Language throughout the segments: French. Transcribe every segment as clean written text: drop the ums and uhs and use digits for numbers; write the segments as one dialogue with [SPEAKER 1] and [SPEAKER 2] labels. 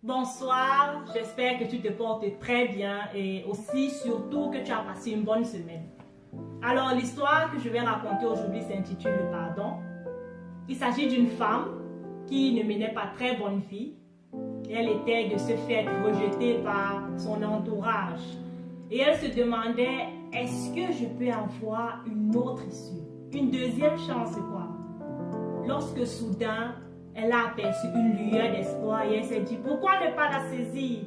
[SPEAKER 1] Bonsoir, j'espère que tu te portes très bien et aussi surtout que tu as passé une bonne semaine. Alors l'histoire que je vais raconter aujourd'hui s'intitule Le pardon. Il s'agit d'une femme qui ne menait pas très bonne vie et elle était de ce fait rejetée par son entourage. Et elle se demandait, est-ce que je peux avoir une autre issue, une deuxième chance quoi? Lorsque soudain, elle a aperçu une lueur d'espoir et elle s'est dit, pourquoi ne pas la saisir?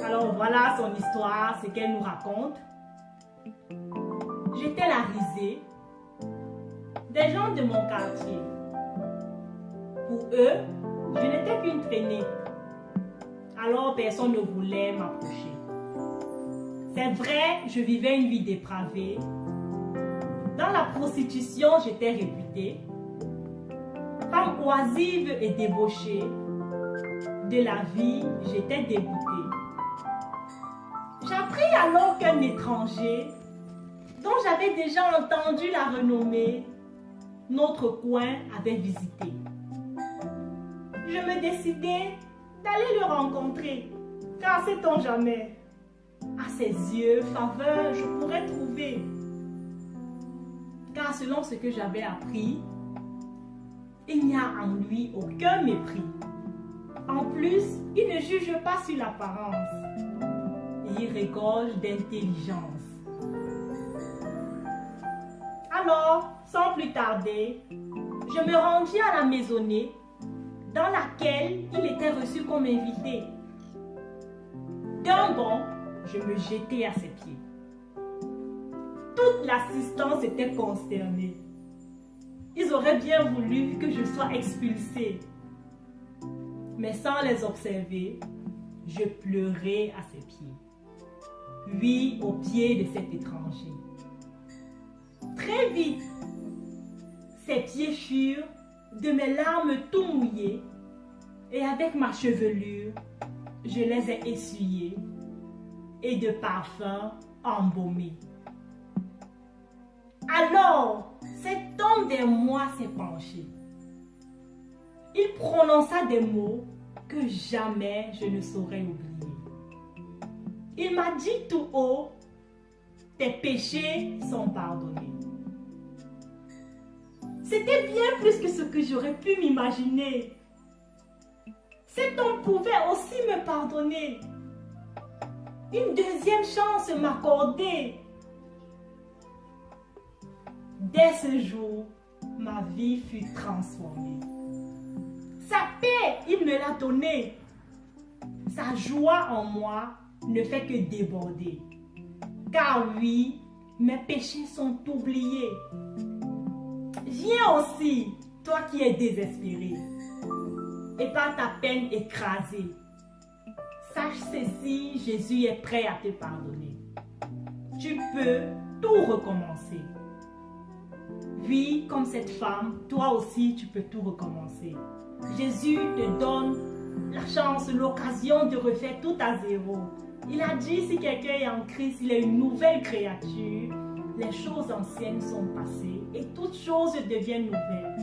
[SPEAKER 1] Alors voilà son histoire, ce qu'elle nous raconte. J'étais la risée des gens de mon quartier. Pour eux, je n'étais qu'une traînée. Alors personne ne voulait m'approcher. C'est vrai, je vivais une vie dépravée. Dans la prostitution, j'étais réputée. Femme oisive et débauchée. De la vie, j'étais dégoûtée. J'appris alors qu'un étranger, dont j'avais déjà entendu la renommée, notre coin avait visité. Je me décidai d'aller le rencontrer, car sait-on jamais, à ses yeux, faveur, je pourrais trouver. Car selon ce que j'avais appris, il n'y a en lui aucun mépris. En plus, il ne juge pas sur l'apparence. Et il regorge d'intelligence. Alors, sans plus tarder, je me rendis à la maisonnée dans laquelle il était reçu comme invité. D'un bond, je me jetai à ses pieds. Toute l'assistance était consternée. Ils auraient bien voulu que je sois expulsée. Mais sans les observer, je pleurais à ses pieds. Oui, aux pieds de cet étranger. Très vite, ses pieds furent de mes larmes tout mouillées et avec ma chevelure, je les ai essuyés et de parfums embaumés. Alors, cet homme vers moi s'est penché. Il prononça des mots que jamais je ne saurais oublier. Il m'a dit tout haut, tes péchés sont pardonnés. C'était bien plus que ce que j'aurais pu m'imaginer. Cet homme pouvait aussi me pardonner. Une deuxième chance m'accorder. Dès ce jour, ma vie fut transformée. Sa paix, il me l'a donnée. Sa joie en moi ne fait que déborder. Car oui, mes péchés sont oubliés. Viens aussi, toi qui es désespéré, et par ta peine écrasée. Sache ceci, Jésus est prêt à te pardonner. Tu peux tout recommencer. Oui, comme cette femme, toi aussi tu peux tout recommencer. Jésus te donne la chance, l'occasion de refaire tout à zéro. Il a dit, si quelqu'un est en Christ, il est une nouvelle créature. Les choses anciennes sont passées et toutes choses deviennent nouvelles.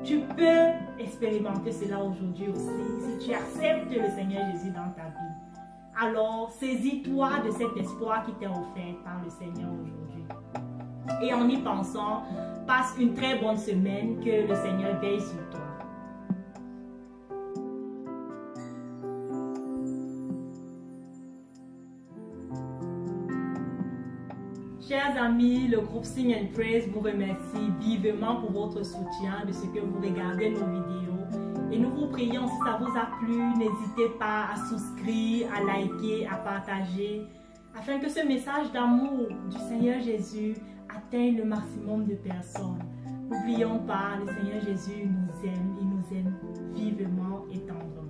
[SPEAKER 1] Tu peux expérimenter cela aujourd'hui aussi si tu acceptes le Seigneur Jésus dans ta vie. Alors, saisis-toi de cet espoir qui t'est offert par le Seigneur aujourd'hui. Et en y pensant, passe une très bonne semaine, que le Seigneur veille sur toi. Chers amis, le groupe Sing and Praise vous remercie vivement pour votre soutien, de ce que vous regardez nos vidéos. Et nous vous prions, si ça vous a plu, n'hésitez pas à souscrire, à liker, à partager, afin que ce message d'amour du Seigneur Jésus atteigne le maximum de personnes. N'oublions pas, le Seigneur Jésus nous aime, il nous aime vivement et tendrement.